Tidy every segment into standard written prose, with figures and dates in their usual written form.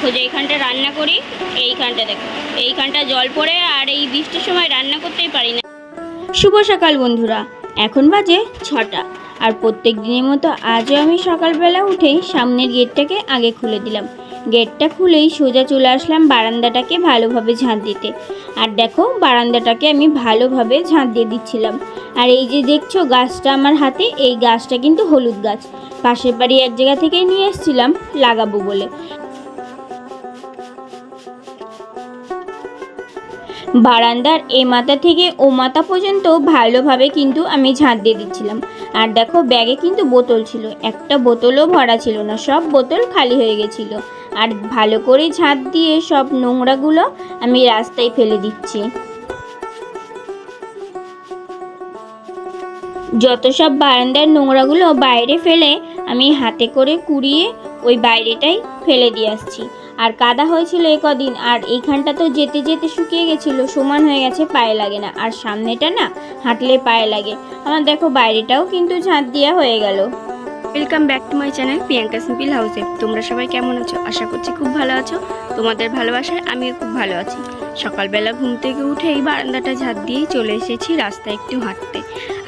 দেখো যেইখানটা রান্না করি এইখানটা দেখো, এইখানটা জল পড়ে আর এই বৃষ্টির সময় রান্না করতেই পারি না। শুভ সকাল বন্ধুরা, এখন বাজে 6টা। আর প্রত্যেক দিনের মতো আজও আমি সকালবেলা উঠেই সামনের গেটটাকে আগে খুলে দিলাম। গেটটা খুলেই সোজা চলে আসলাম বারান্দাটাকে ভালোভাবে ঝাঁট দিতে। আর দেখো বারান্দাটাকে আমি ভালোভাবে ঝাঁট দিয়ে দিচ্ছিলাম। আর এই যে দেখছো গাছটা আমার হাতে, এই গাছটা কিন্তু হলুদ গাছ। পাশের বাড়ি এক জায়গা থেকে নিয়ে এসেছিলাম লাগাবো বলে। বারান্দার এ মাথা থেকে ও মাথা পর্যন্ত ভালোভাবে কিন্তু আমি ঝাঁট দিয়ে দিচ্ছিলাম। আর দেখো ব্যাগে কিন্তু বোতল ছিল, একটা বোতলও ভরা ছিল না, সব বোতল খালি হয়ে গেছিল। আর ভালো করে ঝাঁট দিয়ে সব নোংরাগুলো আমি রাস্তায় ফেলে দিচ্ছি। যত সব বারান্দার নোংরাগুলো বাইরে ফেলে আমি হাতে করে কুড়িয়ে ওই বাইরেটাই ফেলে দিয়ে আসছি। আর কাদা হয়েছিল কদিন, আর এইখানটা তো যেতে যেতে শুকিয়ে গেছিলো, সমান হয়ে গেছে, পায়ে লাগে না। আর সামনেটা না হাঁটলে পায়ে লাগে। আমার দেখো বাইরেটাও কিন্তু ঝাঁট দেওয়া হয়ে গেল। Welcome back to my channel Priyanka simple হাউসে। তোমরা সবাই কেমন আছো? আশা করছি খুব ভালো আছো। তোমাদের ভালোবাসায় আমিও খুব ভালো আছি। সকালবেলা ঘুম থেকে উঠে এই বারান্দাটা ঝাঁট দিয়েই চলে এসেছি রাস্তায় একটু হাঁটতে।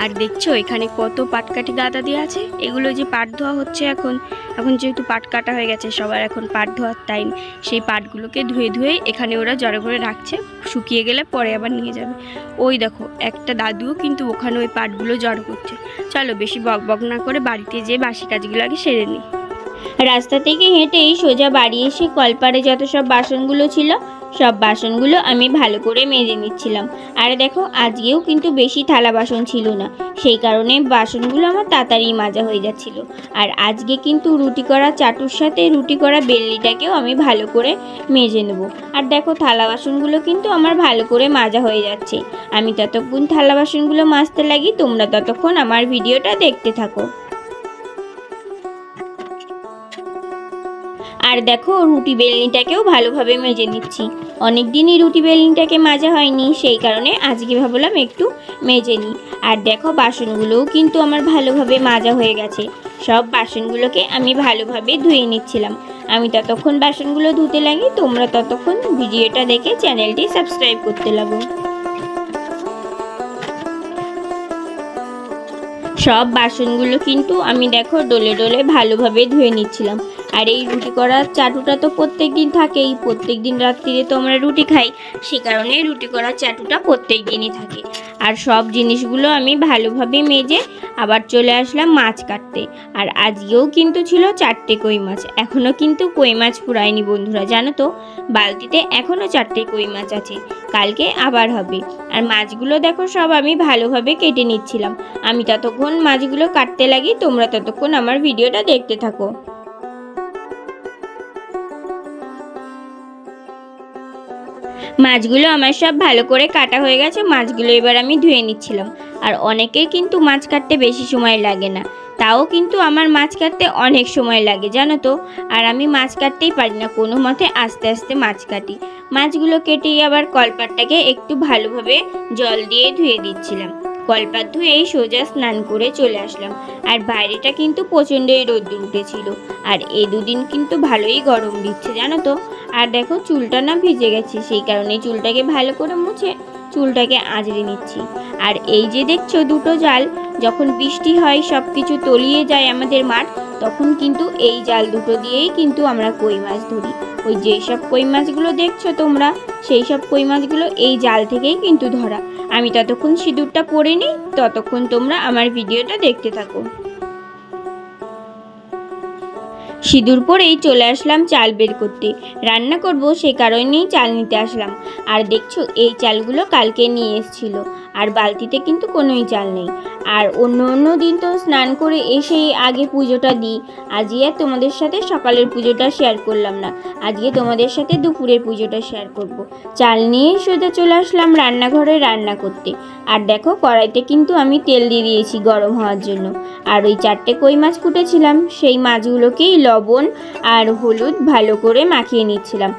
আর দেখছো এখানে কত পাটকাঠি গাদা দিয়ে আছে। এগুলো যে পাট ধোয়া হচ্ছে এখন যেহেতু পাট কাটা হয়ে গেছে, সবার এখন পাট ধোয়ার টাইম। সেই পাটগুলোকে ধুয়ে ধুয়ে এখানে ওরা জড়ো করে রাখছে, শুকিয়ে গেলে পরে আবার নিয়ে যাবে। ওই দেখো একটা দাদুও কিন্তু ওখানে ওই পাটগুলো জড়ো করছে। চলো বেশি বক বক না করে বাড়িতে যেয়ে বাসি কাজগুলো আগে সেরে নিই। রাস্তা থেকে হেঁটেই সোজা বাড়ি এসে কলপারে যত সব বাসনগুলো ছিল সব বাসনগুলো আমি ভালো করে মেজে নিচ্ছিলাম। আর দেখো আজকেও কিন্তু বেশি থালা বাসন ছিল না, সেই কারণে বাসনগুলো আমার তাড়াতাড়ি মাজা হয়ে যাচ্ছিল। আর আজকে কিন্তু রুটি করা চাটুর সাথে রুটি করা বেলনিটাকেও আমি ভালো করে মেজে নেব। আর দেখো থালা বাসনগুলো কিন্তু আমার ভালো করে মাজা হয়ে যাচ্ছে। আমি ততক্ষণ থালা বাসনগুলো মাজতে লাগি, তোমরা ততক্ষণ আমার ভিডিওটা দেখতে থাকো। আর দেখো রুটি বেলনিটাকেও ভালোভাবে মেজে নিচ্ছি। অনেক দিনই রুটি বেলনিটাকে মাজা হয়নি, সেই কারণে আজকে ভাবলাম একটু মেজে নিই। আর দেখো বাসনগুলোও কিন্তু আমার ভালোভাবে মাজা হয়ে গেছে। সব বাসনগুলোকে আমি ভালোভাবে ধুয়ে নিচ্ছিলাম। আমি ততক্ষণ বাসনগুলো ধুতে লাগি, তোমরা ততক্ষণ ভিডিওটা দেখে চ্যানেলটি সাবস্ক্রাইব করতে লাগো। সব বাসনগুলো কিন্তু আমি দেখো ডলে ডলে ভালোভাবে ধুয়ে নিচ্ছিলাম। আর এই রুটি করার চাটুটা তো প্রত্যেক দিন থাকেই, প্রত্যেক দিন রাত্রিরে তো আমরা রুটি খাই, সে কারণে রুটি করার চাটুটা প্রত্যেক দিনই থাকে। আর সব জিনিসগুলো আমি ভালোভাবে মেজে আবার চলে আসলাম মাছ কাটতে। আর আজকেও কিন্তু ছিল 4টে কই মাছ, এখনও কিন্তু কই মাছ ফুরায়নি বন্ধুরা, জানো তো বালতিতে এখনও 4টে কই মাছ আছে, কালকে আবার হবে। আর মাছগুলো দেখো সব আমি ভালোভাবে কেটে নিচ্ছিলাম। আমি ততক্ষণ মাছগুলো কাটতে লাগি, তোমরা ততক্ষণ আমার ভিডিওটা দেখতে থাকো। মাছগুলো আমার সব ভালো করে কাটা হয়ে গেছে, মাছগুলো এবার আমি ধুয়ে নিচ্ছিলাম। আর অনেকের কিন্তু মাছ কাটতে বেশি সময় লাগে না, তাও কিন্তু আমার মাছ কাটতে অনেক সময় লাগে জানো তো। আর আমি মাছ কাটতেই পারি না, কোনো মতে আস্তে আস্তে মাছ কাটি। মাছগুলো কেটেই আবার কলপাটটাকে একটু ভালোভাবে জল দিয়ে ধুয়ে দিচ্ছিলাম। কলপাট ধুয়েই সোজা স্নান করে চলে আসলাম। আর বাইরেটা কিন্তু প্রচণ্ডই রোদ্দুর উঠেছিল, আর এই দুদিন কিন্তু ভালোই গরম দিচ্ছে জানো তো। আর দেখো চুলটা না ভিজে গেছে, সেই কারণে চুলটাকে ভালো করে মুছে চুলটাকে আঁচড়ে নিচ্ছি। আর এই যে দেখছো দুটো জাল, যখন বৃষ্টি হয় সব কিছু তলিয়ে যায় আমাদের মাঠ, তখন কিন্তু এই জাল দুটো দিয়েই কিন্তু আমরা কই মাছ ধরি। ওই যেসব কই মাছগুলো দেখছো তোমরা, সেই সব কই মাছগুলো এই জাল থেকেই কিন্তু ধরা। আমি ততক্ষণ সিঁদুরটা পরে নিই, ততক্ষণ তোমরা আমার ভিডিওটা দেখতে থাকো। সিঁদুর পরেই চলে আসলাম চাল বের করতে, রান্না করব সে কারণেই চাল নিতে আসলাম। আর দেখছো এই চালগুলো কালকে নিয়ে এসেছিল, আর বালতিতে কিন্তু কোনোই চাল নেই। আর অন্য দিন তো স্নান করে এসেই আগে পুজোটা দিই, আজকে আর তোমাদের সাথে সকালের পুজোটা শেয়ার করলাম না, আজকে তোমাদের সাথে দুপুরের পুজোটা শেয়ার করব। চাল নিয়েই সোজা চলে আসলাম রান্নাঘরে রান্না করতে। আর দেখো কড়াইতে কিন্তু আমি তেল দিয়ে দিয়েছি গরম হওয়ার জন্য। আর ওই 4টে কই মাছ কুটেছিলাম, সেই মাছগুলোকেই লবণ আর হলুদ ভালো করে মাখিয়ে নিচ্ছিলাম।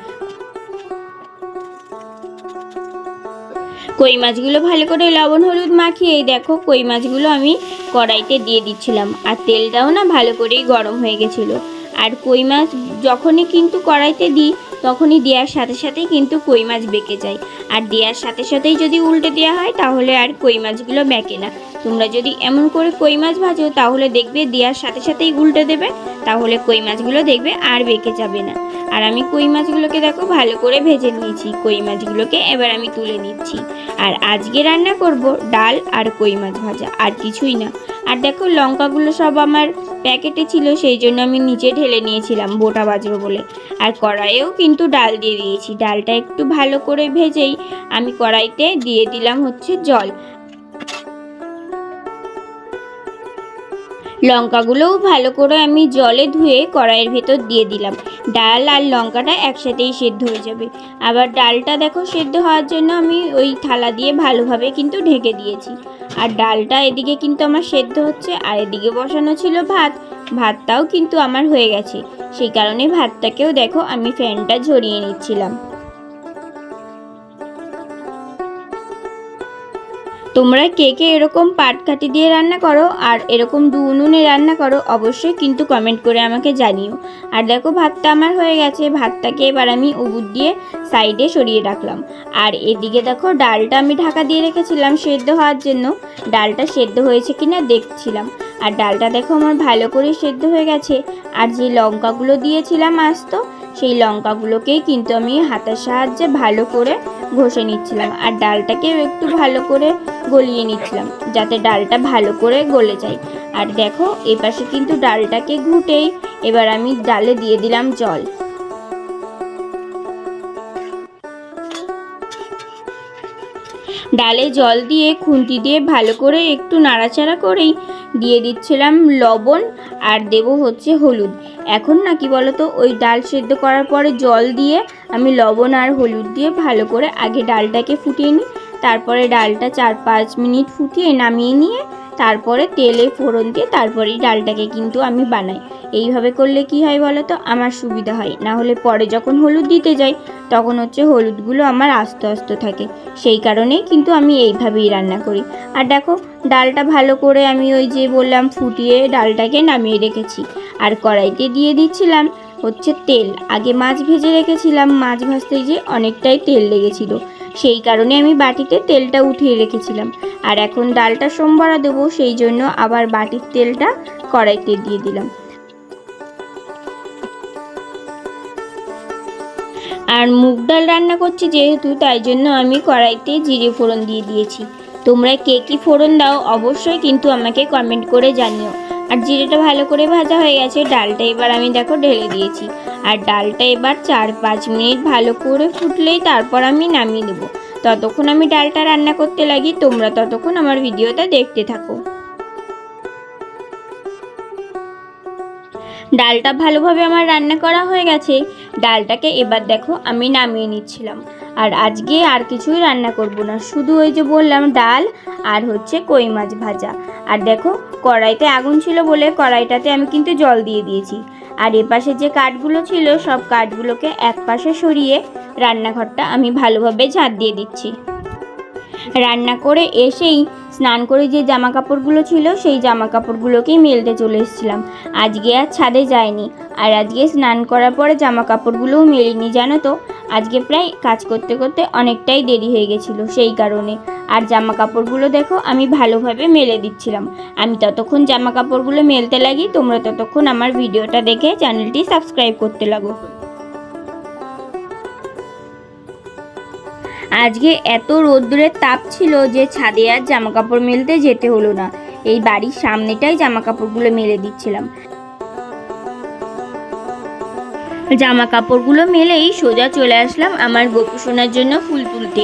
কই মাছগুলো ভালো করে লবণ হলুদ মাখিয়ে দেখো কই মাছগুলো আমি কড়াইতে দিয়ে দিচ্ছিলাম। আর তেলটাও না ভালো করেই গরম হয়ে গেছিলো। আর কই মাছ যখনই কিন্তু কড়াইতে দিই তখনই দেওয়ার সাথে সাথেই কিন্তু কই মাছ বেঁকে যায়। আর দেওয়ার সাথে সাথেই যদি উল্টে দেওয়া হয় তাহলে আর কই মাছগুলো বেঁকে না। তোমরা যদি এমন করে কই মাছ ভাজো তাহলে দেখবে দেওয়ার সাথে সাথেই উল্টে দেবে, তাহলে কই মাছগুলো দেখবে আর বেঁকে যাবে না। আর আমি কই মাছগুলোকে দেখো ভালো করে ভেজে নিয়েছি। কই মাছগুলোকে এবার আমি তুলে নিচ্ছি। আর আজকে রান্না করব ডাল আর কই মাছ ভাজা, আর কিছুই না। আর দেখো লঙ্কাগুলো সব আমার প্যাকেটে ছিল, সেই জন্য আমি নিচে ঢেলে নিয়েছিলাম বোটা বাজবো বলে। আর কড়াইয়েও কিন্তু ডাল দিয়ে দিয়েছি। ডালটা একটু ভালো করে ভেজেই আমি কড়াইতে দিয়ে দিলাম হচ্ছে জল। লঙ্কাগুলোও ভালো করে আমি জলে ধুয়ে কড়াইয়ের ভেতর দিয়ে দিলাম। ডাল আর লঙ্কাটা একসাথেই সেদ্ধ হয়ে যাবে। আবার ডালটা দেখো সেদ্ধ হওয়ার জন্য আমি ওই থালা দিয়ে ভালোভাবে কিন্তু ঢেকে দিয়েছি। আর ডালটা এদিকে কিন্তু আমার সেদ্ধ হচ্ছে, আর এদিকে বসানো ছিল ভাত। ভাতটাও কিন্তু আমার হয়ে গেছে, সেই কারণে ভাতটাকেও দেখো আমি ফ্যানটা ঝরিয়ে নিচ্ছিলাম। তোমরা কে কে এরকম পাটকাঠি দিয়ে রান্না করো আর এরকম উনুনে রান্না করো অবশ্যই কিন্তু কমেন্ট করে আমাকে জানিও। আর দেখো ভাতটা আমার হয়ে গেছে। ভাতটাকে এবার আমি উবুর দিয়ে সাইডে সরিয়ে রাখলাম। আর এদিকে দেখো ডালটা আমি ঢাকা দিয়ে রেখেছিলাম সেদ্ধ হওয়ার জন্য। ডালটা সেদ্ধ হয়েছে কিনা দেখছিলাম। আর ডালটা দেখো আমার ভালো করে সেদ্ধ হয়ে গেছে। আর যে লঙ্কাগুলো দিয়েছিলাম আস্ত, সেই লঙ্কাগুলোকেই কিন্তু আমি হাতের সাহায্যে ভালো করে ঘষে নিচ্ছিলাম। আর ডালটাকেও একটু ভালো করে গলিয়ে নিচ্ছিলাম যাতে ডালটা ভালো করে গলে যায়। আর দেখো এপাশে কিন্তু ডালটাকে ঘুটেই এবার আমি ডালে দিয়ে দিলাম জল। ডালে জল দিয়ে খুন্তি দিয়ে ভালো করে একটু নাড়াচাড়া করেই দিয়ে দিচ্ছিলাম লবণ, আর দেবো হচ্ছে হলুদ। এখন না কি বলতো, ওই ডাল সেদ্ধ করার পরে জল দিয়ে আমি লবণ আর হলুদ দিয়ে ভালো করে আগে ডালটাকে ফুটিয়ে নিই। তারপরে ডালটা 4-5 মিনিট ফুটিয়ে নামিয়ে নিয়ে তারপরে তেলে ফোড়ন দিয়ে তারপরেই ডালটাকে কিন্তু আমি বানাই। এইভাবে করলে কি হয় বলো তো, আমার সুবিধা হয়। না হলে পরে যখন হলুদ দিতে যাই তখন হচ্ছে হলুদগুলো আমার আস্তে আস্তে থাকে। সেই কারণেই কিন্তু আমি এইভাবেই রান্না করি। আর দেখো ডালটা ভালো করে আমি ওই যে বললাম ফুটিয়ে ডালটাকে নামিয়ে রেখেছি। আর কড়াইতে দিয়ে দিচ্ছিলাম হচ্ছে তেল। আগে মাছ ভেজে রেখেছিলাম, মাছ ভাজতে যে অনেকটাই তেল লেগেছিল, সেই কারণে আমি বাটিতে তেলটা উঠিয়ে রেখেছিলাম। আর এখন ডালটা সোমবারা দেবো, সেই জন্য আবার বাটির তেলটা কড়াইতে দিয়ে দিলাম। আর মুগ ডাল রান্না করছি যেহেতু, তাই জন্য আমি কড়াইতে জিরে ফোড়ন দিয়ে দিয়েছি। তোমরা কে কী ফোড়ন দাও অবশ্যই কিন্তু আমাকে কমেন্ট করে জানিও। আর জিরেটা ভালো করে ভাজা হয়ে গেছে। ডালটা এবার আমি দেখো ঢেলে দিয়েছি। আর ডালটা এবার 4-5 মিনিট ভালো করে ফুটলেই তারপর আমি নামিয়ে দেবো। ততক্ষণ আমি ডালটা রান্না করতে লাগি, তোমরা ততক্ষণ আমার ভিডিওটা দেখতে থাকো। ডালটা ভালোভাবে আমার রান্না করা হয়ে গেছে। ডালটাকে এবার দেখো আমি নামিয়ে নিচ্ছিলাম। আর আজকে আর কিছুই রান্না করব না, শুধু ওই যে বললাম ডাল আর হচ্ছে কই মাছ ভাজা। আর দেখো কড়াইতে আগুন ছিল বলে কড়াইটাতে আমি কিন্তু জল দিয়ে দিয়েছি। আর এপাশে যে কাঠগুলো ছিল সব কাঠগুলোকে এক পাশে সরিয়ে রান্নাঘরটা আমি ভালোভাবে ঝাঁট দিয়ে দিচ্ছি। রান্না করে এসেই স্নান করে যে জামা কাপড়গুলো ছিল সেই জামা কাপড়গুলোকেই মেলতে চলে এসেছিলাম। আজকে আর ছাদে যাইনি। আর আজকে স্নান করার পরে জামা কাপড়গুলোও মেলিনি, জানো তো। আজকে প্রায় কাজ করতে করতে অনেকটাই দেরি হয়ে গেছিলো, সেই কারণে। আর জামা কাপড়গুলো দেখো আমি ভালোভাবে মেলে দিচ্ছিলাম। আমি ততক্ষণ জামা কাপড়গুলো মেলতে লাগি, তোমরা ততক্ষণ আমার ভিডিওটা দেখে চ্যানেলটি সাবস্ক্রাইব করতে লাগো। আজকে এত রোদ্দুরের তাপ ছিল যে ছাদে আর জামা কাপড় মেলতে যেতে হলো না। এই বাড়ির সামনেটাই জামা কাপড়গুলো মেলে দিচ্ছিলাম। জামা কাপড়গুলো মেলেই সোজা চলে আসলাম আমার গোপুসোনার জন্য ফুল তুলতে।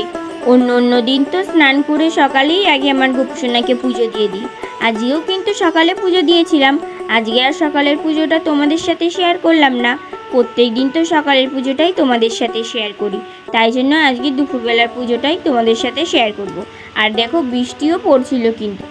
অন্য দিন তো স্নান করে সকালেই আগে আমার গোপুসোনাকে পুজো দিয়ে দিই। আজকেও কিন্তু সকালে পুজো দিয়েছিলাম। আজকে আর সকালের পুজোটা তোমাদের সাথে শেয়ার করলাম না। প্রত্যেক দিন তো সকালের পুজোটাই তোমাদের সাথে শেয়ার করি, তাই জন্য আজকে দুপুরবেলার পুজোটাই তোমাদের সাথে শেয়ার করব। আর দেখো বৃষ্টিও পড়ছিল, কিন্তু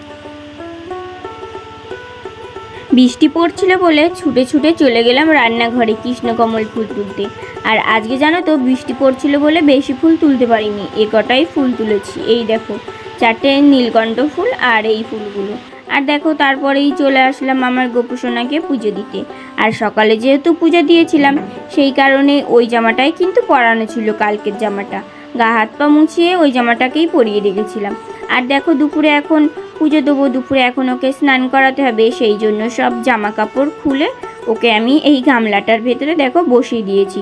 বৃষ্টি পড়ছিল বলে ছুটে ছুটে চলে গেলাম রান্নাঘরে কৃষ্ণকমল ফুল তুলতে। আর আজকে জানো তো বৃষ্টি পড়ছিল বলে বেশি ফুল তুলতে পারিনি, এ কটাই ফুল তুলেছি। এই দেখো 4টে নীলকণ্ঠ ফুল আর এই ফুলগুলো। আর দেখো তারপরেই চলে আসলাম আমার গোপুসোনাকে পুজো দিতে। আর সকালে যেহেতু পুজো দিয়েছিলাম সেই কারণে ওই জামাটাই কিন্তু পরানো ছিল, কালকের জামাটা। গা হাত পা মুছিয়ে ওই জামাটাকেই পরিয়ে রেখেছিলাম। আর দেখো দুপুরে এখন পুজো দেবো, দুপুরে এখন ওকে স্নান করাতে হবে, সেই জন্য সব জামা কাপড় খুলে ওকে আমি এই গামলাটার ভেতরে দেখো বসিয়ে দিয়েছি।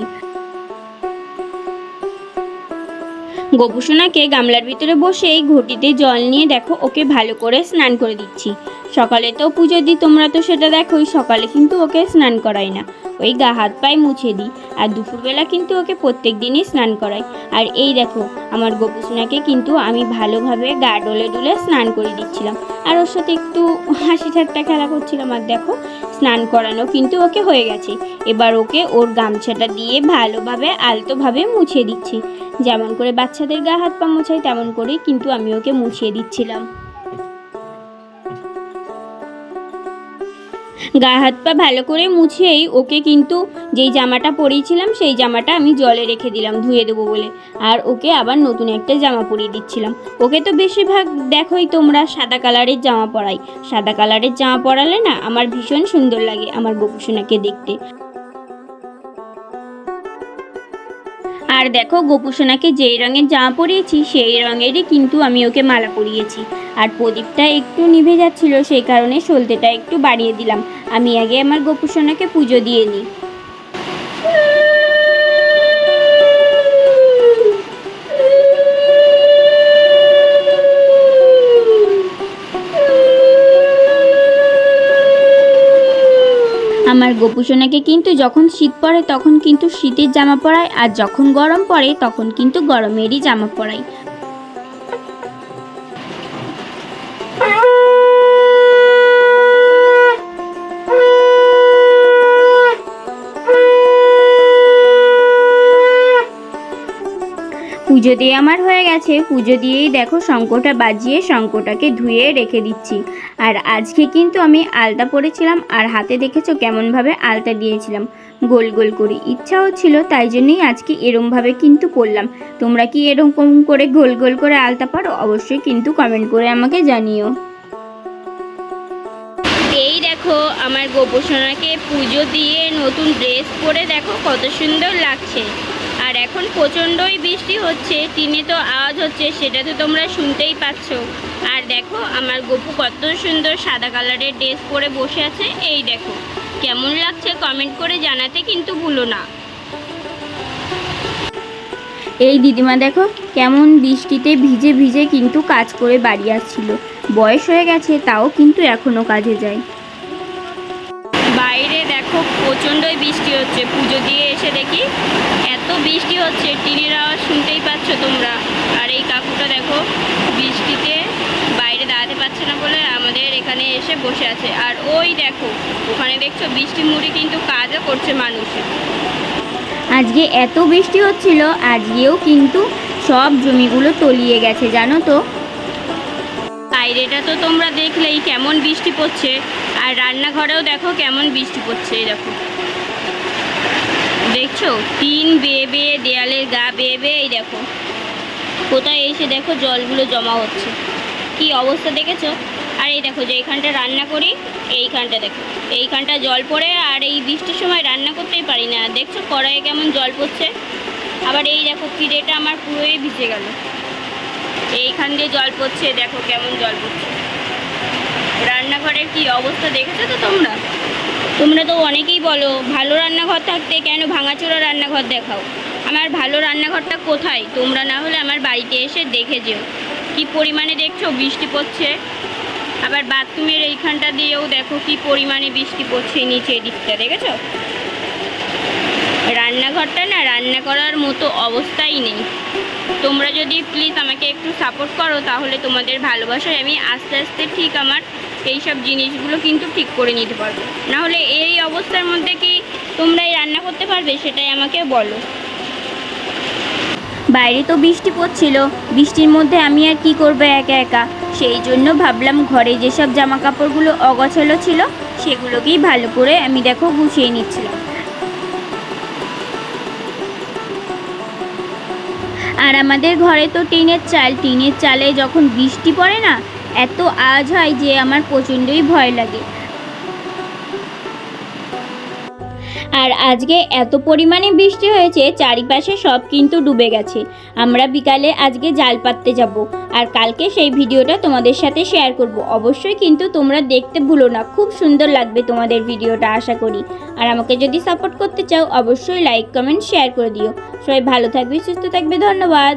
গোপুসোনাকে গামলার ভিতরে বসে এই ঘটিতে জল নিয়ে দেখো ওকে ভালো করে স্নান করে দিচ্ছি। সকালে তো পুজো দিই, তোমরা তো সেটা দেখোই, সকালে কিন্তু ওকে স্নান করাই না, ওই গা হাত পায়ে মুছে দিই। আর দুপুরবেলা কিন্তু ওকে প্রত্যেক দিনই স্নান করাই। আর এই দেখো আমার গোপুসোনাকে কিন্তু আমি ভালোভাবে গা ডলে ডলে স্নান করে দিচ্ছিলাম, আর ওর সাথে একটু হাসি ঠাট্টা খেলা করছিলাম। আর দেখো স্নান করানো কিন্তু ওকে হয়ে গেছে। এবার ওকে ওর গামছাটা দিয়ে ভালোভাবে আলতোভাবে মুছিয়ে দিচ্ছি। যেমন করে বাচ্চাদের গা হাত পা মোছাই তেমন করেই কিন্তু আমি ওকে মুছিয়ে দিচ্ছিলাম। গা হাত পা ভালো করে মুছিয়েই ওকে কিন্তু যেই জামাটা পরিয়েছিলাম সেই জামাটা আমি জলে রেখে দিলাম ধুয়ে দেবো বলে, আর ওকে আবার নতুন একটা জামা পরিয়ে দিচ্ছিলাম। ওকে তো বেশিরভাগ দেখোই তোমরা সাদা কালারের জামা পরাই, সাদা কালারের জামা পরালে না আমার ভীষণ সুন্দর লাগে আমার গোপুসোনাকে দেখতে। আর দেখো গোপুসোনাকে যেই রঙের জামা পরিয়েছি সেই রঙেরই কিন্তু আমি ওকে মালা পরিয়েছি। আর প্রদীপটা একটু নিভে যাচ্ছিল, সেই কারণে সলতেটা একটু বাড়িয়ে দিলাম। আমি আগে আমার গোপুসোনাকে পুজো দিয়ে নিই। আমার গোপুসোনাকে কিন্তু যখন শীত পড়ে তখন কিন্তু শীতের জামা পরাই, আর যখন গরম পড়ে তখন কিন্তু গরমেরই জামা পরাই। পুজো দিয়ে আমার হয়ে গেছে, পুজো দিয়েই দেখো শঙ্খটা বাজিয়ে শঙ্খটাকে ধুয়ে রেখে দিচ্ছি। আর আজকে কিন্তু আমি আলতা পরেছিলাম, আর হাতে দেখেছো কেমনভাবে আলতা দিয়েছিলাম, গোল গোল করে। ইচ্ছা হচ্ছিল তাই জন্যই আজকে এরমভাবে কিন্তু পরলাম। তোমরা কি এরকম করে গোল গোল করে আলতা পারো? অবশ্যই কিন্তু কমেন্ট করে আমাকে জানিও। এই দেখো আমার গোপুসোনাকে পুজো দিয়ে নতুন ড্রেস পরে দেখো কত সুন্দর লাগছে। আর এখন প্রচণ্ডই বৃষ্টি হচ্ছে, টিনে তো আওয়াজ হচ্ছে, সেটা তো তোমরা শুনতেই পাচ্ছ। আর দেখো আমার গপু কত সুন্দর সাদা কালারের ড্রেস পরে বসে আছে। এই দেখো কেমন লাগছে কমেন্ট করে জানাতে কিন্তু ভুলো না। এই দিদিমা দেখো কেমন বৃষ্টিতে ভিজে ভিজে কিন্তু কাজ করে বাড়ি আসছিল। বয়স হয়ে গেছে তাও কিন্তু এখনো কাজে যায়। বাইরে দেখো প্রচণ্ডই বৃষ্টি হচ্ছে, পুজো দিয়ে এসে দেখি এত বৃষ্টি হচ্ছে, টিনের আওয়াজ শুনতেই পাচ্ছ তোমরা। আর এই কাকুটা দেখো বৃষ্টিতে বাইরে দাঁড়াতে পারছে না বলে আমাদের এখানে এসে বসে আছে। আর ওই দেখো ওখানে দেখছো বৃষ্টি মুড়ি কিন্তু কাজও করছে মানুষ। আজকে এত বৃষ্টি হচ্ছিল, আজকেও কিন্তু সব জমিগুলো তলিয়ে গেছে জানো তো। বাইরেটা তো তোমরা দেখলেই কেমন বৃষ্টি পড়ছে, আর রান্নাঘরেও দেখো কেমন বৃষ্টি পড়ছে। এই দেখো দেখছো টিন বেয়ে বেয়ে দেয়ালের গা বেয়ে বেয়ে এই দেখো কোথায় এসে দেখো জলগুলো জমা হচ্ছে, কি অবস্থা দেখেছো। আর এই দেখো যে এইখানটা রান্না করি এইখানটা দেখো এইখানটা জল পড়ে, আর এই বৃষ্টির সময় রান্না করতেই পারি না। দেখছো কড়াইয়ে কেমন জল পড়ছে। আবার এই দেখো পিঠেটা আমার পুরোই ভিজে গেল, এইখান দিয়ে জল পড়ছে, দেখো কেমন জল পড়ছে। রান্নাঘরের কি অবস্থা দেখেছো তো তোমরা। তোমরা তো অনেকেই বলো ভালো রান্নাঘর থাকতে কেন ভাঙাচোরা রান্নাঘর দেখাও। আমার ভালো রান্নাঘরটা কোথায় তোমরা না হলে আমার বাড়িতে এসে দেখে যেও। কি পরিমাণে দেখছো বৃষ্টি পড়ছে। আবার বাথরুমের এইখানটা দিয়েও দেখো কি পরিমাণে বৃষ্টি পড়ছে, নিচে দিকটা দেখেছো। রান্নাঘরটা না রান্না করার মতো অবস্থাই নেই। তোমরা যদি প্লিজ আমাকে একটু সাপোর্ট করো তাহলে তোমাদের ভালোবাসায় আমি আস্তে আস্তে ঠিক আমার এইসব জিনিসগুলো কিন্তু ঠিক করে নিতে পারবো। নাহলে এই অবস্থার মধ্যে কি তোমরা এই রান্না করতে পারবে সেটাই আমাকে বলো। বাইরে তো বৃষ্টি পড়ছিল, বৃষ্টির মধ্যে আমি আর কি করবো একা একা, সেই জন্য ভাবলাম ঘরে যেসব জামা কাপড়গুলো অগোছালো ছিল সেগুলোকেই ভালো করে আমি দেখো গুছিয়ে নিচ্ছিলাম। আর আমাদের ঘরে তো টিনের চাল, টিনের চালে যখন বৃষ্টি পড়ে না এত আওয়াজ হয় যে আমার প্রচণ্ডই ভয় লাগে। আর আজকে এত পরিমাণে বৃষ্টি হয়েছে, চারিপাশে সব কিন্তু ডুবে গেছে। আমরা বিকালে আজকে জাল পাততে যাব, আর কালকে সেই ভিডিওটা তোমাদের সাথে শেয়ার করব। অবশ্যই কিন্তু তোমরা দেখতে ভুলো না, খুব সুন্দর লাগবে তোমাদের ভিডিওটা আশা করি। আর আমাকে যদি সাপোর্ট করতে চাও অবশ্যই লাইক কমেন্ট শেয়ার করে দিও। সবাই ভালো থাকবে, সুস্থ থাকবে, ধন্যবাদ।